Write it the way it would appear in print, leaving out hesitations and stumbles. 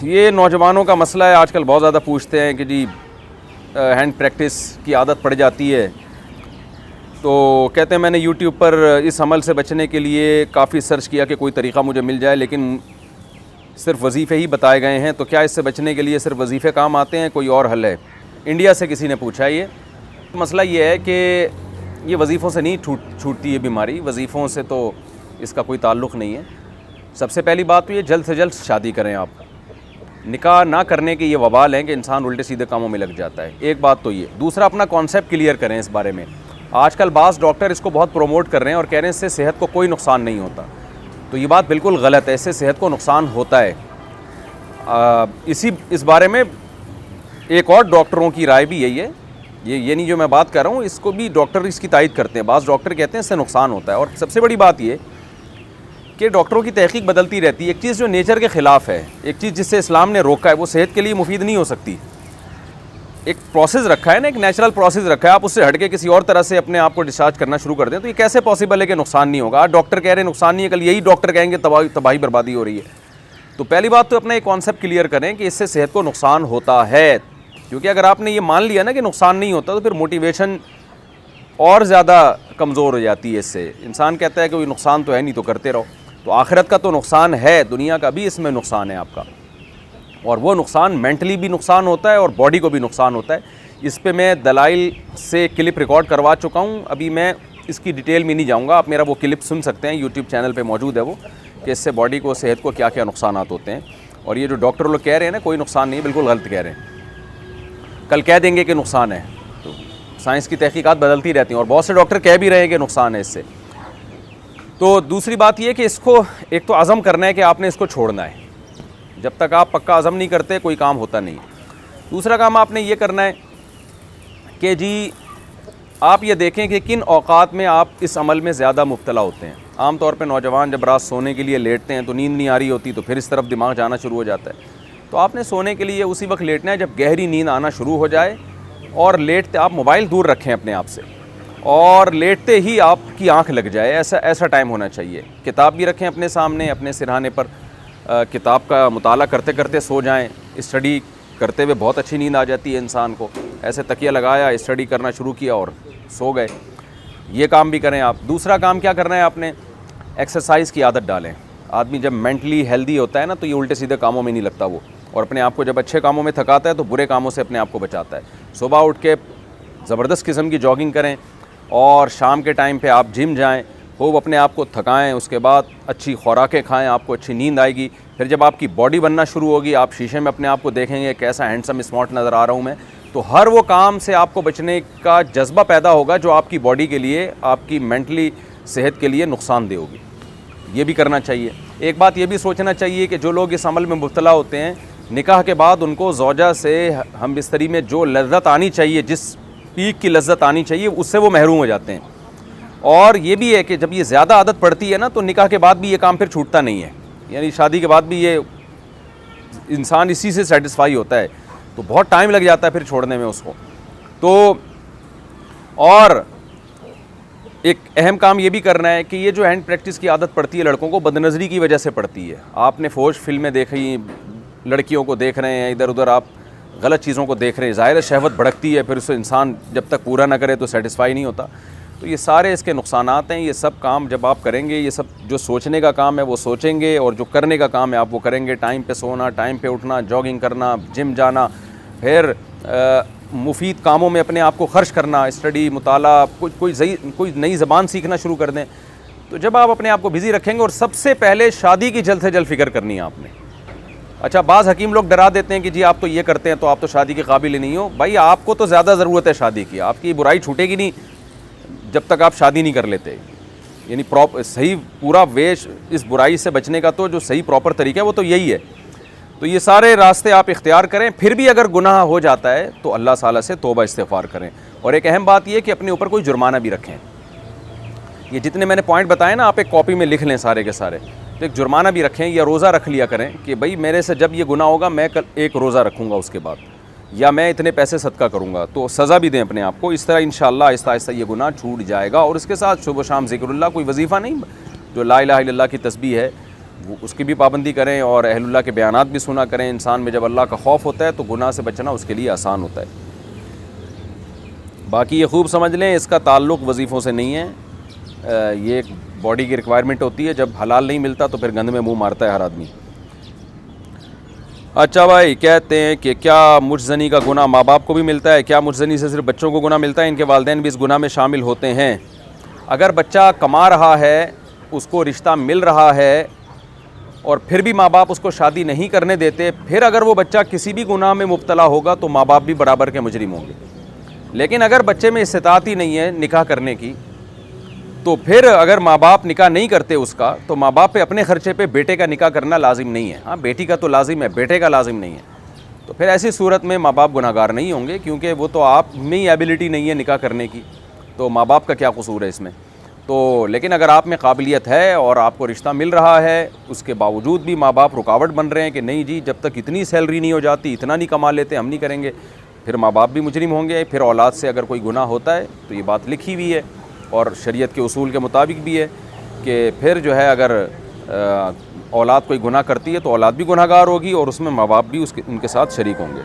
یہ نوجوانوں کا مسئلہ ہے، آج کل بہت زیادہ پوچھتے ہیں کہ جی ہینڈ پریکٹس کی عادت پڑ جاتی ہے، تو کہتے ہیں میں نے یوٹیوب پر اس عمل سے بچنے کے لیے کافی سرچ کیا کہ کوئی طریقہ مجھے مل جائے، لیکن صرف وظیفے ہی بتائے گئے ہیں، تو کیا اس سے بچنے کے لیے صرف وظیفے کام آتے ہیں، کوئی اور حل ہے؟ انڈیا سے کسی نے پوچھا یہ مسئلہ یہ ہے کہ یہ وظیفوں سے نہیں چھوٹتی ہے بیماری، وظیفوں سے تو اس کا کوئی تعلق نہیں ہے۔ سب سے پہلی بات تو یہ جلد سے جلد شادی کریں آپ، نکاح نہ کرنے کے یہ وبال ہیں کہ انسان الٹے سیدھے کاموں میں لگ جاتا ہے، ایک بات تو یہ۔ دوسرا، اپنا کانسیپٹ کلیئر کریں اس بارے میں۔ آج کل بعض ڈاکٹر اس کو بہت پروموٹ کر رہے ہیں اور کہہ رہے ہیں اس سے صحت کو کوئی نقصان نہیں ہوتا، تو یہ بات بالکل غلط ہے، اس سے صحت کو نقصان ہوتا ہے۔ اس بارے میں ایک اور ڈاکٹروں کی رائے بھی یہی ہے، یہ نہیں جو میں بات کر رہا ہوں، اس کو بھی ڈاکٹر اس کی تائید کرتے ہیں، بعض ڈاکٹر کہتے ہیں اس سے نقصان ہوتا ہے۔ اور سب سے بڑی بات یہ کہ ڈاکٹروں کی تحقیق بدلتی رہتی ہے، ایک چیز جو نیچر کے خلاف ہے، ایک چیز جس سے اسلام نے روکا ہے، وہ صحت کے لیے مفید نہیں ہو سکتی۔ ایک پروسیس رکھا ہے نا، ایک نیچرل پروسیس رکھا ہے، آپ اس سے ہٹ کے کسی اور طرح سے اپنے آپ کو ڈسچارج کرنا شروع کر دیں تو یہ کیسے پاسبل ہے کہ نقصان نہیں ہوگا؟ ڈاکٹر کہہ رہے ہیں نقصان نہیں ہے، کل یہی ڈاکٹر کہیں گے تباہی بربادی ہو رہی ہے۔ تو پہلی بات تو اپنا ایک کانسیپٹ کلیئر کریں کہ اس سے صحت کو نقصان ہوتا ہے، کیونکہ اگر آپ نے یہ مان لیا نا کہ نقصان نہیں ہوتا تو پھر موٹیویشن اور زیادہ کمزور ہو جاتی ہے۔ اس سے انسان کہتا ہے کہ کوئی نقصان تو ہے نہیں تو کرتے رہو، تو آخرت کا تو نقصان ہے، دنیا کا بھی اس میں نقصان ہے آپ کا، اور وہ نقصان مینٹلی بھی نقصان ہوتا ہے اور باڈی کو بھی نقصان ہوتا ہے۔ اس پہ میں دلائل سے کلپ ریکارڈ کروا چکا ہوں، ابھی میں اس کی ڈیٹیل میں نہیں جاؤں گا، آپ میرا وہ کلپ سن سکتے ہیں، یوٹیوب چینل پہ موجود ہے وہ، کہ اس سے باڈی کو، صحت کو کیا کیا نقصانات ہوتے ہیں۔ اور یہ جو ڈاکٹر لوگ کہہ رہے ہیں نا کوئی نقصان نہیں، بالکل غلط کہہ رہے ہیں، کل کہہ دیں گے کہ نقصان ہے، تو سائنس کی تحقیقات بدلتی رہتی ہیں اور بہت سے ڈاکٹر کہہ بھی رہے ہیں کہ نقصان ہے اس سے۔ تو دوسری بات یہ کہ اس کو ایک تو عزم کرنا ہے کہ آپ نے اس کو چھوڑنا ہے، جب تک آپ پکا عزم نہیں کرتے کوئی کام ہوتا نہیں۔ دوسرا کام آپ نے یہ کرنا ہے کہ جی آپ یہ دیکھیں کہ کن اوقات میں آپ اس عمل میں زیادہ مبتلا ہوتے ہیں۔ عام طور پہ نوجوان جب رات سونے کے لیے لیٹتے ہیں تو نیند نہیں آ رہی ہوتی، تو پھر اس طرف دماغ جانا شروع ہو جاتا ہے، تو آپ نے سونے کے لیے اسی وقت لیٹنا ہے جب گہری نیند آنا شروع ہو جائے، اور لیٹتے آپ موبائل دور رکھیں اپنے آپ سے، اور لیٹتے ہی آپ کی آنکھ لگ جائے، ایسا ٹائم ہونا چاہیے۔ کتاب بھی رکھیں اپنے سامنے، اپنے سرہانے پر، کتاب کا مطالعہ کرتے کرتے سو جائیں۔ اسٹڈی کرتے ہوئے بہت اچھی نیند آ جاتی ہے انسان کو، ایسے تکیہ لگایا، اسٹڈی کرنا شروع کیا اور سو گئے۔ یہ کام بھی کریں آپ۔ دوسرا کام کیا کرنا ہے آپ نے؟ ایکسرسائز کی عادت ڈالیں۔ آدمی جب مینٹلی ہیلدی ہوتا ہے نا تو یہ الٹے سیدھے کاموں میں نہیں لگتا وہ، اور اپنے آپ کو جب اچھے کاموں میں تھکاتا ہے تو برے کاموں سے اپنے آپ کو بچاتا ہے۔ صبح اٹھ کے زبردست قسم کی جاگنگ کریں، اور شام کے ٹائم پہ آپ جم جائیں، خوب اپنے آپ کو تھکائیں، اس کے بعد اچھی خوراکیں کھائیں، آپ کو اچھی نیند آئے گی۔ پھر جب آپ کی باڈی بننا شروع ہوگی، آپ شیشے میں اپنے آپ کو دیکھیں گے کیسا ہینڈسم اسمارٹ نظر آ رہا ہوں میں، تو ہر وہ کام سے آپ کو بچنے کا جذبہ پیدا ہوگا جو آپ کی باڈی کے لیے، آپ کی مینٹلی صحت کے لیے نقصان دہ ہوگی۔ یہ بھی کرنا چاہیے۔ ایک بات یہ بھی سوچنا چاہیے کہ جو لوگ اس عمل میں مبتلا ہوتے ہیں، نکاح کے بعد ان کو زوجہ سے ہم بستری میں جو لذت آنی چاہیے، جس پیک کی لذت آنی چاہیے، اس سے وہ محروم ہو جاتے ہیں۔ اور یہ بھی ہے کہ جب یہ زیادہ عادت پڑتی ہے نا تو نکاح کے بعد بھی یہ کام پھر چھوٹتا نہیں ہے، یعنی شادی کے بعد بھی یہ انسان اسی سے سیٹسفائی ہوتا ہے، تو بہت ٹائم لگ جاتا ہے پھر چھوڑنے میں اس کو۔ تو اور ایک اہم کام یہ بھی کرنا ہے کہ یہ جو ہینڈ پریکٹس کی عادت پڑتی ہے لڑکوں کو، بد نظری کی وجہ سے پڑتی ہے۔ آپ نے فوج فلمیں دیکھی، لڑکیوں کو دیکھ رہے ہیں ادھر ادھر، آپ غلط چیزوں کو دیکھ رہے ہیں، ظاہر شہوت بھڑکتی ہے، پھر اسے انسان جب تک پورا نہ کرے تو سیٹسفائی نہیں ہوتا۔ تو یہ سارے اس کے نقصانات ہیں۔ یہ سب کام جب آپ کریں گے، یہ سب جو سوچنے کا کام ہے وہ سوچیں گے، اور جو کرنے کا کام ہے آپ وہ کریں گے۔ ٹائم پہ سونا، ٹائم پہ اٹھنا، جاگنگ کرنا، جم جانا، پھر مفید کاموں میں اپنے آپ کو خرچ کرنا، اسٹڈی، مطالعہ، کوئی نئی زبان سیکھنا شروع کر دیں۔ تو جب آپ اپنے آپ کو بزی رکھیں گے، اور سب سے پہلے شادی کی جلد سے جلد فکر کرنی ہے آپ نے۔ اچھا، بعض حکیم لوگ ڈرا دیتے ہیں کہ جی آپ تو یہ کرتے ہیں تو آپ تو شادی کے قابل ہی نہیں ہو۔ بھائی آپ کو تو زیادہ ضرورت ہے شادی کی، آپ کی برائی چھوٹے گی نہیں جب تک آپ شادی نہیں کر لیتے۔ یعنی صحیح پورا ویش اس برائی سے بچنے کا تو جو صحیح پراپر طریقہ ہے وہ تو یہی ہے۔ تو یہ سارے راستے آپ اختیار کریں، پھر بھی اگر گناہ ہو جاتا ہے تو اللہ تعالیٰ سے توبہ استغفار کریں۔ اور ایک اہم بات یہ کہ اپنے اوپر کوئی جرمانہ بھی رکھیں۔ یہ جتنے میں نے پوائنٹ بتائے نا، آپ ایک کاپی میں لکھ لیں سارے کے سارے، تو ایک جرمانہ بھی رکھیں، یا روزہ رکھ لیا کریں کہ بھائی میرے سے جب یہ گناہ ہوگا میں کل ایک روزہ رکھوں گا اس کے بعد، یا میں اتنے پیسے صدقہ کروں گا، تو سزا بھی دیں اپنے آپ کو۔ اس طرح انشاءاللہ آہستہ آہستہ یہ گناہ چھوٹ جائے گا۔ اور اس کے ساتھ صبح و شام ذکر اللہ، کوئی وظیفہ نہیں، جو لا الہ الا اللہ کی تسبیح ہے وہ اس کی بھی پابندی کریں اور اہل اللہ کے بیانات بھی سنا کریں. انسان میں جب اللہ کا خوف ہوتا ہے تو گناہ سے بچنا اس کے لیے آسان ہوتا ہے. باقی یہ خوب سمجھ لیں اس کا تعلق وظیفوں سے نہیں ہے. یہ ایک باڈی کی ریکوائرمنٹ ہوتی ہے. جب حلال نہیں ملتا تو پھر گند میں منہ مارتا ہے ہر آدمی. اچھا بھائی کہتے ہیں کہ کیا مجزنی کا گناہ ماں باپ کو بھی ملتا ہے؟ کیا مجزنی سے صرف بچوں کو گناہ ملتا ہے؟ ان کے والدین بھی اس گناہ میں شامل ہوتے ہیں؟ اگر بچہ کما رہا ہے، اس کو رشتہ مل رہا ہے اور پھر بھی ماں باپ اس کو شادی نہیں کرنے دیتے، پھر اگر وہ بچہ کسی بھی گناہ میں مبتلا ہوگا تو ماں باپ بھی برابر کے مجرم ہوں گے. لیکن اگر بچے میں استطاعت ہی نہیں ہے نکاح کرنے کی، تو پھر اگر ماں باپ نکاح نہیں کرتے اس کا، تو ماں باپ پہ اپنے خرچے پہ بیٹے کا نکاح کرنا لازم نہیں ہے. ہاں بیٹی کا تو لازم ہے، بیٹے کا لازم نہیں ہے. تو پھر ایسی صورت میں ماں باپ گناہ گار نہیں ہوں گے، کیونکہ وہ تو آپ میں ہی ایبلٹی نہیں ہے نکاح کرنے کی، تو ماں باپ کا کیا قصور ہے اس میں. تو لیکن اگر آپ میں قابلیت ہے اور آپ کو رشتہ مل رہا ہے، اس کے باوجود بھی ماں باپ رکاوٹ بن رہے ہیں کہ نہیں جی جب تک اتنی سیلری نہیں ہو جاتی، اتنا نہیں کما لیتے، ہم نہیں کریں گے، پھر ماں باپ بھی مجرم ہوں گے. پھر اولاد سے اگر کوئی گناہ ہوتا ہے تو یہ بات لکھی ہوئی ہے اور شریعت کے اصول کے مطابق بھی ہے کہ پھر جو ہے اگر اولاد کوئی گناہ کرتی ہے تو اولاد بھی گناہ گار ہوگی اور اس میں ماں باپ بھی ان کے ساتھ شریک ہوں گے.